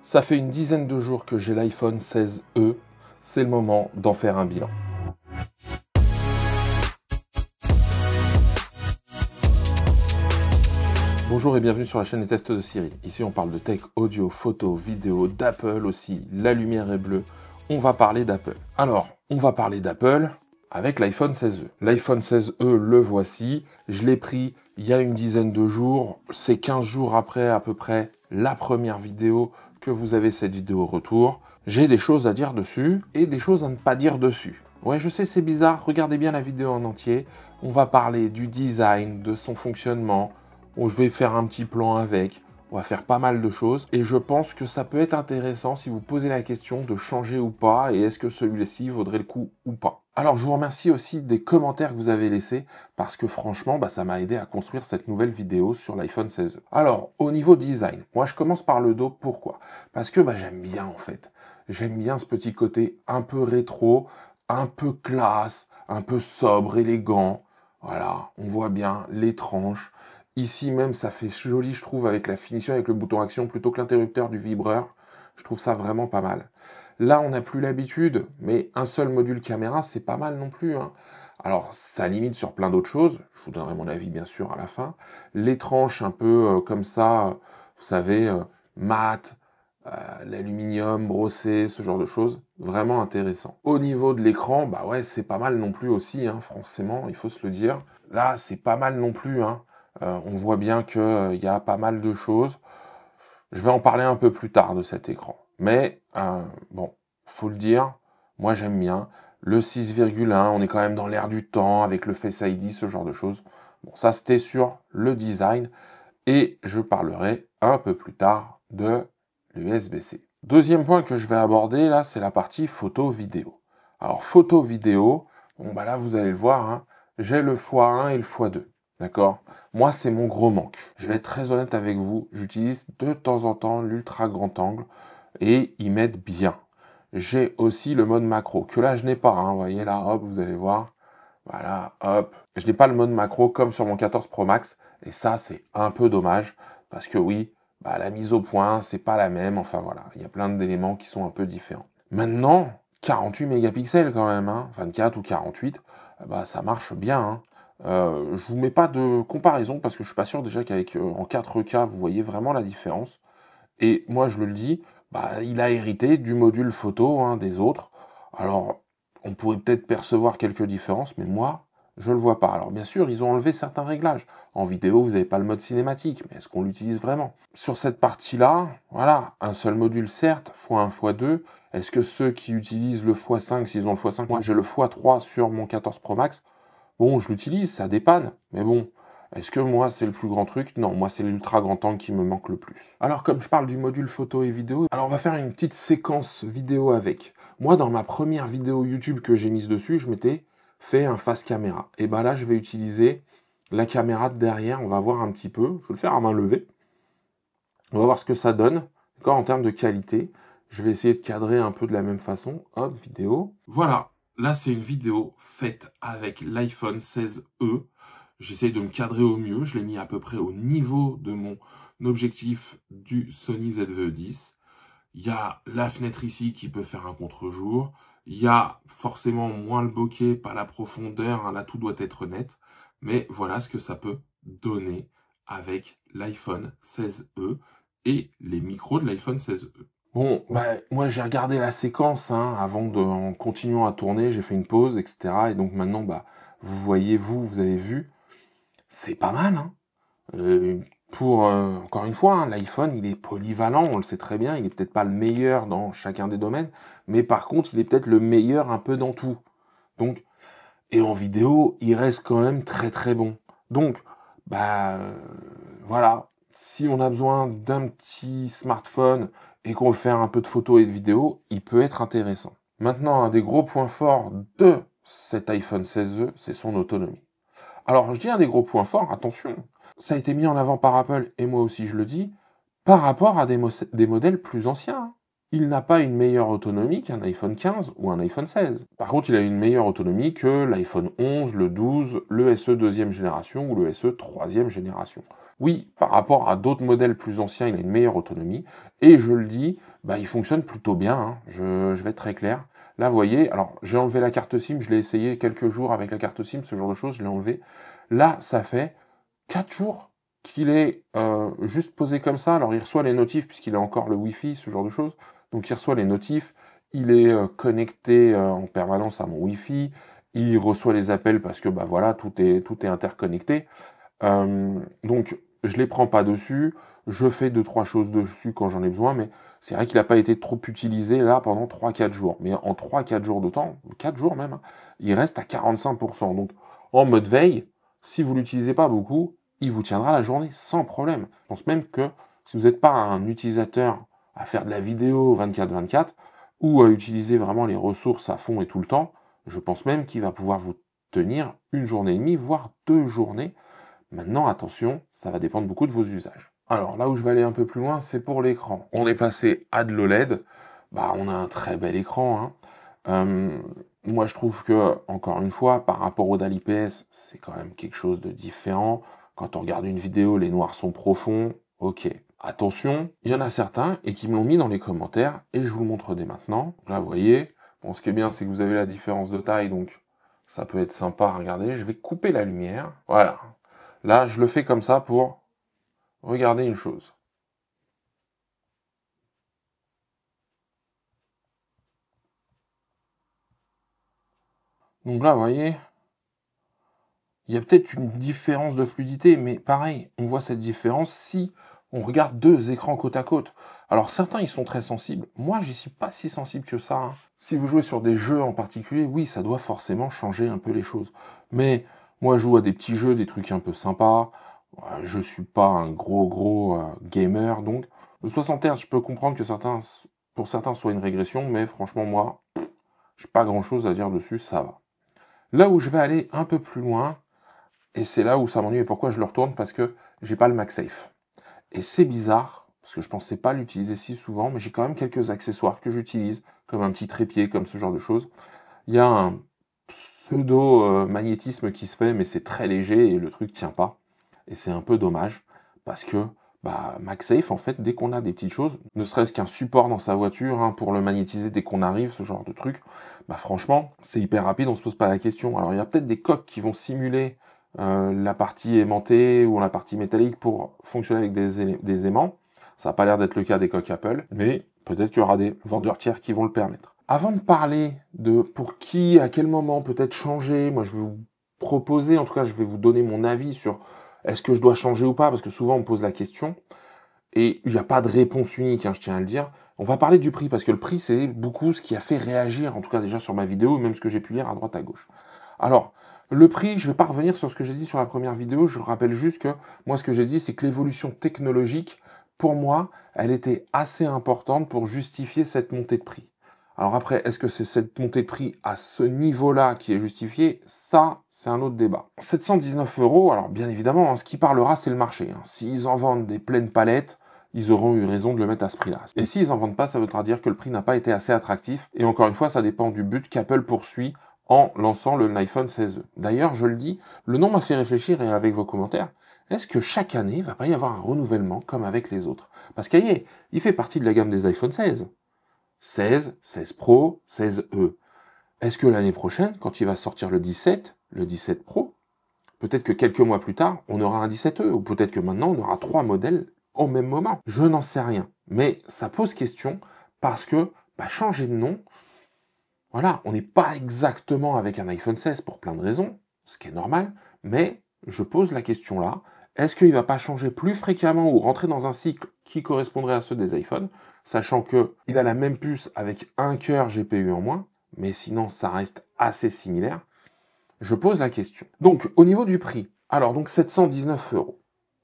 Ça fait une dizaine de jours que j'ai l'iPhone 16e, c'est le moment d'en faire un bilan. Bonjour et bienvenue sur la chaîne des tests de Cyril. Ici on parle de tech, audio, photo, vidéo, d'Apple aussi, la lumière est bleue. On va parler d'Apple. Alors, on va parler d'Apple avec l'iPhone 16e. L'iPhone 16e, le voici. Je l'ai pris il y a une dizaine de jours. C'est 15 jours après à peu près la première vidéo que vous avez cette vidéo retour. J'ai des choses à dire dessus et des choses à ne pas dire dessus. Ouais, je sais, c'est bizarre. Regardez bien la vidéo en entier. On va parler du design, de son fonctionnement. Bon, je vais faire un petit plan avec, on va faire pas mal de choses, et je pense que ça peut être intéressant si vous posez la question de changer ou pas, et est-ce que celui-ci vaudrait le coup ou pas. Alors je vous remercie aussi des commentaires que vous avez laissés, parce que franchement, ça m'a aidé à construire cette nouvelle vidéo sur l'iPhone 16e. Alors, au niveau design, moi je commence par le dos, pourquoi? Parce que j'aime bien en fait. J'aime bien ce petit côté un peu rétro, un peu classe, un peu sobre, élégant. Voilà, on voit bien les tranches. Ici même, ça fait joli, je trouve, avec la finition, avec le bouton action, plutôt que l'interrupteur du vibreur. Je trouve ça vraiment pas mal. Là, on n'a plus l'habitude, mais un seul module caméra, c'est pas mal non plus, hein. Alors, ça limite sur plein d'autres choses. Je vous donnerai mon avis, bien sûr, à la fin. Les tranches un peu comme ça, vous savez, mat, l'aluminium brossé, ce genre de choses. Vraiment intéressant. Au niveau de l'écran, ouais, c'est pas mal non plus aussi, hein, forcément, il faut se le dire. Là, c'est pas mal non plus, hein. On voit bien qu'il y a pas mal de choses. Je vais en parler un peu plus tard de cet écran. Mais, bon, faut le dire, moi j'aime bien. Le 6,1, on est quand même dans l'air du temps, avec le Face ID, ce genre de choses. Bon, ça c'était sur le design. Et je parlerai un peu plus tard de l'USB-C. Deuxième point que je vais aborder, là, c'est la partie photo-vidéo. Alors, photo-vidéo, là, vous allez le voir, hein, j'ai le x1 et le x2. D'accord? Moi, c'est mon gros manque. Je vais être très honnête avec vous, j'utilise de temps en temps l'ultra grand angle et ils m'aident bien. J'ai aussi le mode macro, que là, je n'ai pas. Hein, vous voyez, là, hop, vous allez voir. Voilà, hop. Je n'ai pas le mode macro comme sur mon 14 Pro Max. Et ça, c'est un peu dommage. Parce que oui, la mise au point, c'est pas la même. Enfin voilà, il y a plein d'éléments qui sont un peu différents. Maintenant, 48 mégapixels quand même, hein, 24 ou 48, ça marche bien, hein. Je vous mets pas de comparaison parce que je suis pas sûr déjà qu'avec en 4K, vous voyez vraiment la différence. Et moi, je le dis, il a hérité du module photo, hein, des autres. Alors, on pourrait peut-être percevoir quelques différences, mais moi, je ne le vois pas. Alors bien sûr, ils ont enlevé certains réglages. En vidéo, vous n'avez pas le mode cinématique, mais est-ce qu'on l'utilise vraiment? Sur cette partie-là, voilà, un seul module certes, x1, x2. Est-ce que ceux qui utilisent le x5, s'ils ont le x5, moi j'ai le x3 sur mon 14 Pro Max, bon, je l'utilise, ça dépanne, mais bon, est-ce que moi c'est le plus grand truc? Non, moi c'est l'ultra grand angle qui me manque le plus. Alors comme je parle du module photo et vidéo, alors on va faire une petite séquence vidéo avec. Moi dans ma première vidéo YouTube que j'ai mise dessus, je m'étais fait un face caméra. Et là je vais utiliser la caméra de derrière, on va voir un petit peu, je vais le faire à main levée. On va voir ce que ça donne, d'accord, en termes de qualité. Je vais essayer de cadrer un peu de la même façon. Hop, vidéo. Voilà, là c'est une vidéo faite avec l'iPhone 16e. J'essaye de me cadrer au mieux. Je l'ai mis à peu près au niveau de mon objectif du Sony ZV-E10. Il y a la fenêtre ici qui peut faire un contre-jour. Il y a forcément moins le bokeh, pas la profondeur. Hein, là, tout doit être net. Mais voilà ce que ça peut donner avec l'iPhone 16e et les micros de l'iPhone 16e. Bon, moi j'ai regardé la séquence avant en continuant à tourner. J'ai fait une pause, etc. Et donc maintenant, vous voyez, vous avez vu. C'est pas mal, hein. Encore une fois, l'iPhone, il est polyvalent, on le sait très bien, il est peut-être pas le meilleur dans chacun des domaines, mais par contre, il est peut-être le meilleur un peu dans tout. Donc, et en vidéo, il reste quand même très très bon. Donc, voilà, si on a besoin d'un petit smartphone et qu'on veut faire un peu de photos et de vidéos, il peut être intéressant. Maintenant, un des gros points forts de cet iPhone 16e, c'est son autonomie. Alors, je dis un des gros points forts, attention, ça a été mis en avant par Apple, et moi aussi je le dis, par rapport à des modèles plus anciens. Il n'a pas une meilleure autonomie qu'un iPhone 15 ou un iPhone 16. Par contre, il a une meilleure autonomie que l'iPhone 11, le 12, le SE 2e génération ou le SE 3e génération. Oui, par rapport à d'autres modèles plus anciens, il a une meilleure autonomie, et je le dis, bah, il fonctionne plutôt bien, hein, je vais être très clair. Là, vous voyez, alors j'ai enlevé la carte SIM, je l'ai essayé quelques jours avec la carte SIM, ce genre de choses, je l'ai enlevé. Là, ça fait 4 jours qu'il est juste posé comme ça. Alors, il reçoit les notifs puisqu'il a encore le Wi-Fi, ce genre de choses. Donc, il reçoit les notifs. Il est connecté en permanence à mon Wi-Fi. Il reçoit les appels parce que, bah voilà, tout est interconnecté. Donc, je les prends pas dessus. Je fais 2-3 choses dessus quand j'en ai besoin, mais c'est vrai qu'il n'a pas été trop utilisé là pendant 3-4 jours. Mais en 3-4 jours de temps, 4 jours même, hein, il reste à 45%. Donc, en mode veille, si vous l'utilisez pas beaucoup, il vous tiendra la journée sans problème. Je pense même que si vous n'êtes pas un utilisateur à faire de la vidéo 24/24 ou à utiliser vraiment les ressources à fond et tout le temps, je pense même qu'il va pouvoir vous tenir une journée et demie, voire 2 journées. Maintenant, attention, ça va dépendre beaucoup de vos usages. Alors là où je vais aller un peu plus loin, c'est pour l'écran. On est passé à de l'OLED, bah, on a un très bel écran, hein. Moi, je trouve que, encore une fois, par rapport au DALI IPS, c'est quand même quelque chose de différent. Quand on regarde une vidéo, les noirs sont profonds, ok. Attention, il y en a certains et qui me l'ont mis dans les commentaires et je vous le montre dès maintenant. Là, vous voyez, bon, ce qui est bien, c'est que vous avez la différence de taille, donc ça peut être sympa à regarder. Je vais couper la lumière, voilà. Là, je le fais comme ça pour regarder une chose. Donc là, vous voyez, il y a peut-être une différence de fluidité, mais pareil, on voit cette différence si on regarde deux écrans côte à côte. Alors certains, ils sont très sensibles. Moi, j'y suis pas si sensible que ça, hein. Si vous jouez sur des jeux en particulier, oui, ça doit forcément changer un peu les choses. Mais moi, je joue à des petits jeux, des trucs un peu sympas. Je suis pas un gros gamer, donc le 60 Hz, je peux comprendre que pour certains, soit une régression, mais franchement, moi, j'ai pas grand-chose à dire dessus, ça va. Là où je vais aller un peu plus loin, et c'est là où ça m'ennuie et pourquoi je le retourne, parce que j'ai pas le MagSafe. Et c'est bizarre, parce que je pensais pas l'utiliser si souvent, mais j'ai quand même quelques accessoires que j'utilise, comme un petit trépied, comme ce genre de choses. Il y a un pseudo-magnétisme qui se fait, mais c'est très léger et le truc tient pas. Et c'est un peu dommage, parce que bah, MagSafe, en fait, dès qu'on a des petites choses, ne serait-ce qu'un support dans sa voiture, hein, pour le magnétiser dès qu'on arrive, ce genre de truc, bah franchement, c'est hyper rapide, on se pose pas la question. Alors il y a peut-être des coques qui vont simuler la partie aimantée ou la partie métallique pour fonctionner avec des aimants. Ça n'a pas l'air d'être le cas des coques Apple, mais peut-être qu'il y aura des vendeurs tiers qui vont le permettre. Avant de parler de pour qui, à quel moment peut-être changer, moi je vais vous proposer, en tout cas je vais vous donner mon avis sur est-ce que je dois changer ou pas, parce que souvent on me pose la question, et il n'y a pas de réponse unique, hein, je tiens à le dire. On va parler du prix, parce que le prix c'est beaucoup ce qui a fait réagir, en tout cas déjà sur ma vidéo, même ce que j'ai pu lire à droite à gauche. Alors, le prix, je ne vais pas revenir sur ce que j'ai dit sur la première vidéo, je rappelle juste que moi ce que j'ai dit c'est que l'évolution technologique, pour moi, elle était assez importante pour justifier cette montée de prix. Alors après, est-ce que c'est cette montée de prix à ce niveau-là qui est justifiée? Ça, c'est un autre débat. 719 €, alors bien évidemment, hein, ce qui parlera, c'est le marché, hein. S'ils en vendent des pleines palettes, ils auront eu raison de le mettre à ce prix-là. Et s'ils en vendent pas, ça voudra dire que le prix n'a pas été assez attractif. Et encore une fois, ça dépend du but qu'Apple poursuit en lançant le iPhone 16e. D'ailleurs, je le dis, le nom m'a fait réfléchir et avec vos commentaires, est-ce que chaque année, il va pas y avoir un renouvellement comme avec les autres? Parce qu'il fait partie de la gamme des iPhone 16. 16, 16 Pro, 16e. Est-ce que l'année prochaine, quand il va sortir le 17 Pro, peut-être que quelques mois plus tard, on aura un 17e, ou peut-être que maintenant, on aura 3 modèles au même moment. Je n'en sais rien. Mais ça pose question parce que changer de nom, voilà, on n'est pas exactement avec un iPhone 16 pour plein de raisons, ce qui est normal, mais je pose la question là, est-ce qu'il ne va pas changer plus fréquemment ou rentrer dans un cycle qui correspondrait à ceux des iPhones, sachant qu'il a la même puce avec un cœur GPU en moins, mais sinon ça reste assez similaire. Je pose la question. Donc, au niveau du prix, alors donc 719 €.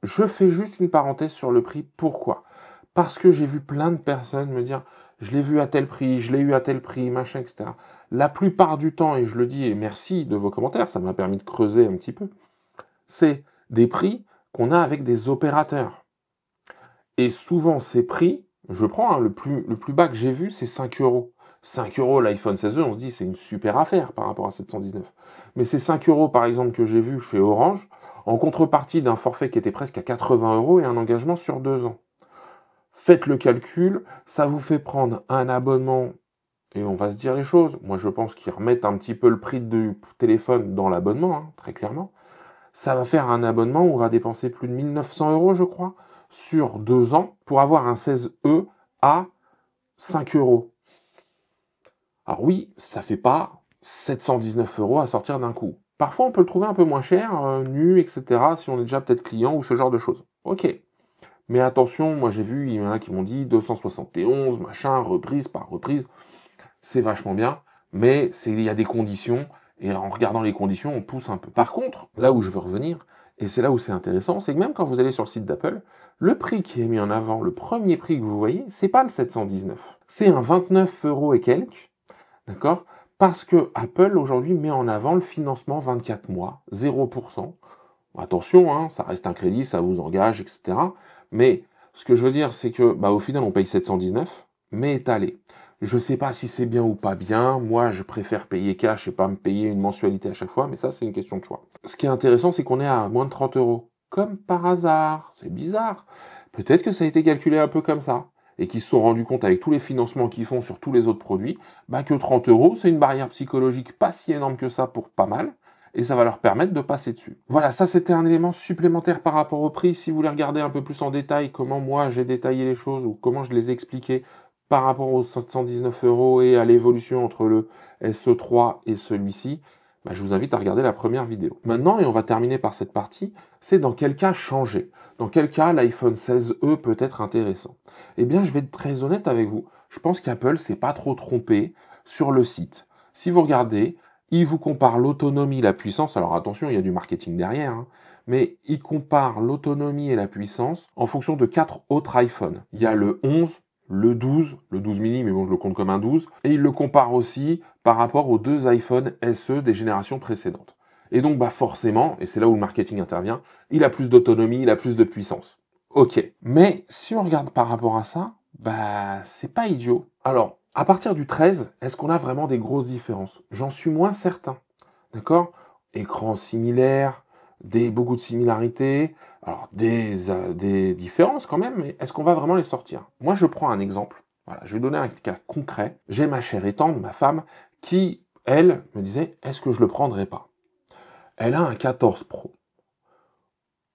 Je fais juste une parenthèse sur le prix. Pourquoi? Parce que j'ai vu plein de personnes me dire je l'ai vu à tel prix, je l'ai eu à tel prix, machin, etc. La plupart du temps, et je le dis, et merci de vos commentaires, ça m'a permis de creuser un petit peu, c'est des prix qu'on a avec des opérateurs. Et souvent, ces prix, je prends, hein, le plus bas que j'ai vu, c'est 5 €. 5 € l'iPhone 16e, on se dit c'est une super affaire par rapport à 719. Mais c'est 5 € par exemple que j'ai vu chez Orange, en contrepartie d'un forfait qui était presque à 80 € et un engagement sur 2 ans. Faites le calcul, ça vous fait prendre un abonnement, et on va se dire les choses. Moi, je pense qu'ils remettent un petit peu le prix du téléphone dans l'abonnement, hein, très clairement. Ça va faire un abonnement où on va dépenser plus de 1900 euros, je crois, sur 2 ans, pour avoir un 16E à 5 euros. Alors oui, ça fait pas 719 euros à sortir d'un coup. Parfois, on peut le trouver un peu moins cher, nu, etc., si on est déjà peut-être client ou ce genre de choses. Ok. Mais attention, moi j'ai vu, il y en a qui m'ont dit 271, machin, reprise par reprise. C'est vachement bien, mais il y a des conditions, et en regardant les conditions, on pousse un peu. Par contre, là où je veux revenir, et c'est là où c'est intéressant, c'est que même quand vous allez sur le site d'Apple, le prix qui est mis en avant, le premier prix que vous voyez, c'est pas le 719. C'est un 29 euros et quelques, d'accord? Parce que Apple aujourd'hui met en avant le financement 24 mois, 0%. Attention, hein, ça reste un crédit, ça vous engage, etc. Mais ce que je veux dire, c'est que au final, on paye 719, mais étalé. Je sais pas si c'est bien ou pas bien. Moi, je préfère payer cash et pas me payer une mensualité à chaque fois, mais ça, c'est une question de choix. Ce qui est intéressant, c'est qu'on est à moins de 30 euros. Comme par hasard. C'est bizarre. Peut-être que ça a été calculé un peu comme ça. Et qu'ils se sont rendus compte avec tous les financements qu'ils font sur tous les autres produits, que 30 euros, c'est une barrière psychologique pas si énorme que ça pour pas mal, et ça va leur permettre de passer dessus. Voilà, ça c'était un élément supplémentaire par rapport au prix. Si vous voulez regarder un peu plus en détail comment moi j'ai détaillé les choses ou comment je les ai expliquées par rapport aux 719 euros et à l'évolution entre le SE3 et celui-ci, je vous invite à regarder la première vidéo. Maintenant, et on va terminer par cette partie, c'est dans quel cas changer. Dans quel cas l'iPhone 16e peut être intéressant. Eh bien, je vais être très honnête avec vous. Je pense qu'Apple s'est pas trop trompé sur le site. Si vous regardez, il vous compare l'autonomie, la puissance. Alors attention, il y a du marketing derrière, hein, mais il compare l'autonomie et la puissance en fonction de 4 autres iPhones. Il y a le 11, le 12 mini, mais bon, je le compte comme un 12, et il le compare aussi par rapport aux 2 iPhone SE des générations précédentes. Et donc, forcément, et c'est là où le marketing intervient, il a plus d'autonomie, il a plus de puissance. Ok. Mais si on regarde par rapport à ça, c'est pas idiot. Alors, à partir du 13, est-ce qu'on a vraiment des grosses différences? J'en suis moins certain. D'accord? Écran similaire, beaucoup de similarités, alors des différences quand même, mais est-ce qu'on va vraiment les sortir? Moi, je prends un exemple. Voilà, je vais donner un cas concret. J'ai ma chère et tendre, ma femme, qui, elle, me disait, est-ce que je le prendrais pas? Elle a un 14 Pro.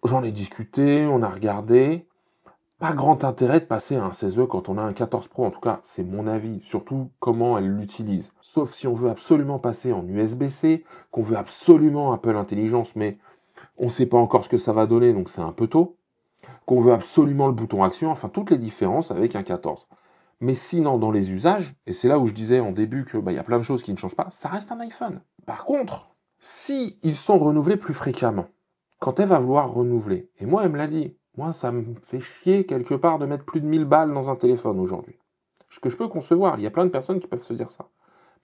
J'en ai discuté, on a regardé. Pas grand intérêt de passer à un 16E quand on a un 14 Pro, en tout cas, c'est mon avis, surtout comment elle l'utilise. Sauf si on veut absolument passer en USB-C, qu'on veut absolument Apple Intelligence, mais on ne sait pas encore ce que ça va donner, donc c'est un peu tôt, qu'on veut absolument le bouton action, enfin toutes les différences avec un 14. Mais sinon, dans les usages, et c'est là où je disais en début que y a plein de choses qui ne changent pas, ça reste un iPhone. Par contre, si ils sont renouvelés plus fréquemment, quand elle va vouloir renouveler, et moi elle me l'a dit, moi ça me fait chier quelque part de mettre plus de 1000 balles dans un téléphone aujourd'hui. Ce que je peux concevoir, il y a plein de personnes qui peuvent se dire ça.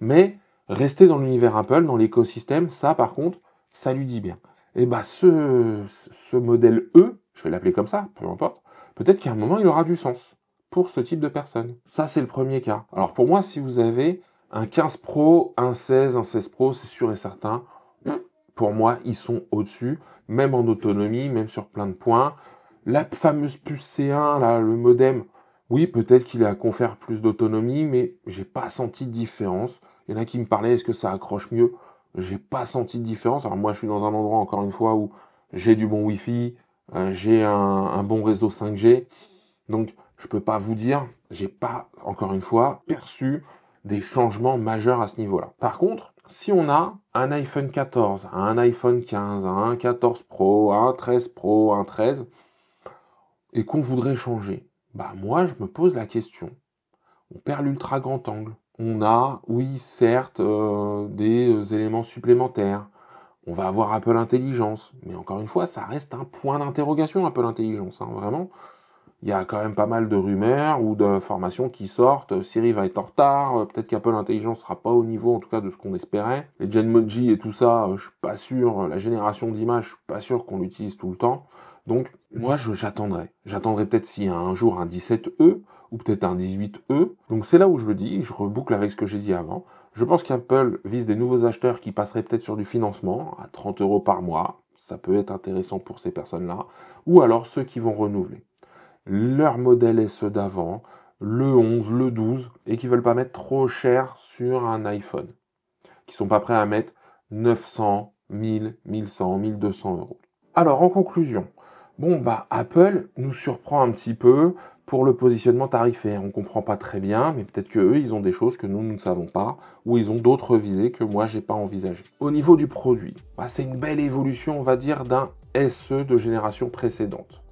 Mais rester dans l'univers Apple, dans l'écosystème, ça par contre, ça lui dit bien. Et ce modèle E, je vais l'appeler comme ça, peu importe, peut-être qu'à un moment il aura du sens pour ce type de personne. Ça c'est le premier cas. Alors pour moi, si vous avez un 15 Pro, un 16, un 16 Pro, c'est sûr et certain, pour moi, ils sont au-dessus, même en autonomie, même sur plein de points. La fameuse puce C1, là, le modem, oui, peut-être qu'il confère plus d'autonomie, mais j'ai pas senti de différence. Il y en a qui me parlaient, est-ce que ça accroche mieux? J'ai pas senti de différence. Alors moi, je suis dans un endroit, encore une fois, où j'ai du bon Wi-Fi, j'ai un bon réseau 5G, donc je peux pas vous dire, j'ai pas, encore une fois, perçu des changements majeurs à ce niveau-là. Par contre, si on a un iPhone 14, un iPhone 15, un 14 Pro, un 13 Pro, un 13, et qu'on voudrait changer, moi je me pose la question. On perd l'ultra grand angle. On a, oui, certes, des éléments supplémentaires. On va avoir Apple Intelligence. Mais encore une fois, ça reste un point d'interrogation, Apple Intelligence. Hein, vraiment. Il y a quand même pas mal de rumeurs ou d'informations qui sortent. Siri va être en retard. Peut-être qu'Apple Intelligence sera pas au niveau, en tout cas, de ce qu'on espérait. Les Genmoji et tout ça, je suis pas sûr. La génération d'images, je suis pas sûr qu'on l'utilise tout le temps. Donc, moi, j'attendrai. J'attendrai peut-être s'il y a un jour un 17E ou peut-être un 18E. Donc, c'est là où je le dis. Je reboucle avec ce que j'ai dit avant. Je pense qu'Apple vise des nouveaux acheteurs qui passeraient peut-être sur du financement à 30 euros par mois. Ça peut être intéressant pour ces personnes-là. Ou alors ceux qui vont renouveler. leur modèle SE d'avant, le 11, le 12, et qui veulent pas mettre trop cher sur un iPhone. Qui sont pas prêts à mettre 900, 1000, 1100, 1200 euros. Alors, en conclusion, Apple nous surprend un petit peu pour le positionnement tarifaire. On comprend pas très bien, mais peut-être qu'eux, ils ont des choses que nous ne savons pas, ou ils ont d'autres visées que moi, j'ai pas envisagées. Au niveau du produit, c'est une belle évolution, on va dire, d'un SE de génération précédente.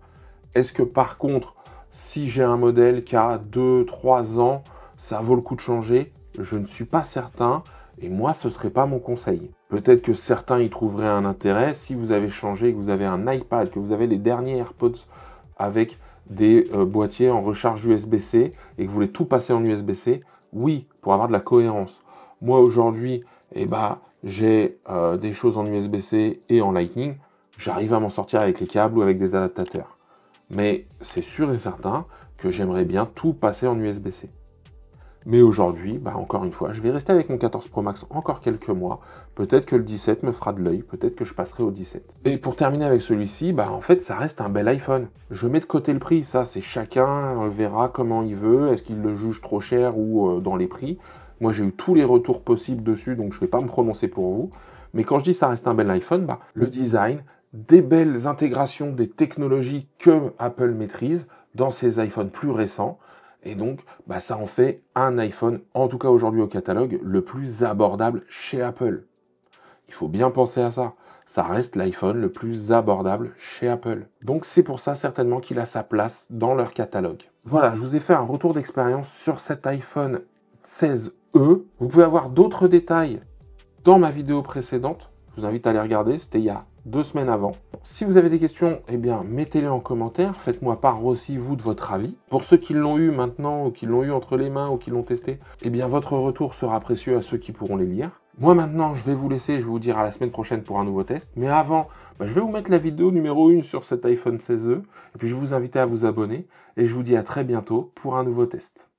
Est-ce que par contre, si j'ai un modèle qui a 2-3 ans, ça vaut le coup de changer? Je ne suis pas certain. Et moi, ce ne serait pas mon conseil. Peut-être que certains y trouveraient un intérêt. Si vous avez changé, que vous avez un iPad, que vous avez les derniers AirPods avec des boîtiers en recharge USB-C et que vous voulez tout passer en USB-C, oui, pour avoir de la cohérence. Moi, aujourd'hui, j'ai des choses en USB-C et en Lightning. J'arrive à m'en sortir avec les câbles ou avec des adaptateurs. Mais c'est sûr et certain que j'aimerais bien tout passer en USB-C. Mais aujourd'hui, encore une fois, je vais rester avec mon 14 Pro Max encore quelques mois. Peut-être que le 17 me fera de l'œil, peut-être que je passerai au 17. Et pour terminer avec celui-ci, en fait, ça reste un bel iPhone. Je mets de côté le prix, ça, c'est chacun verra comment il veut, est-ce qu'il le juge trop cher ou dans les prix. Moi, j'ai eu tous les retours possibles dessus, donc je ne vais pas me prononcer pour vous. Mais quand je dis ça reste un bel iPhone, le design, des belles intégrations des technologies que Apple maîtrise dans ses iPhones plus récents. Et donc, ça en fait un iPhone, en tout cas aujourd'hui au catalogue, le plus abordable chez Apple. Il faut bien penser à ça. Ça reste l'iPhone le plus abordable chez Apple. Donc c'est pour ça certainement qu'il a sa place dans leur catalogue. Voilà, je vous ai fait un retour d'expérience sur cet iPhone 16e. Vous pouvez avoir d'autres détails dans ma vidéo précédente. Je vous invite à les regarder, c'était il y a 2 semaines avant. Si vous avez des questions, mettez-les en commentaire. Faites-moi part aussi, vous, de votre avis. Pour ceux qui l'ont eu maintenant, ou qui l'ont eu entre les mains, ou qui l'ont testé, votre retour sera précieux à ceux qui pourront les lire. Moi, maintenant, je vais vous laisser, je vais vous dire à la semaine prochaine pour un nouveau test. Mais avant, je vais vous mettre la vidéo numéro 1 sur cet iPhone 16e. Et puis, je vais vous inviter à vous abonner. Et je vous dis à très bientôt pour un nouveau test.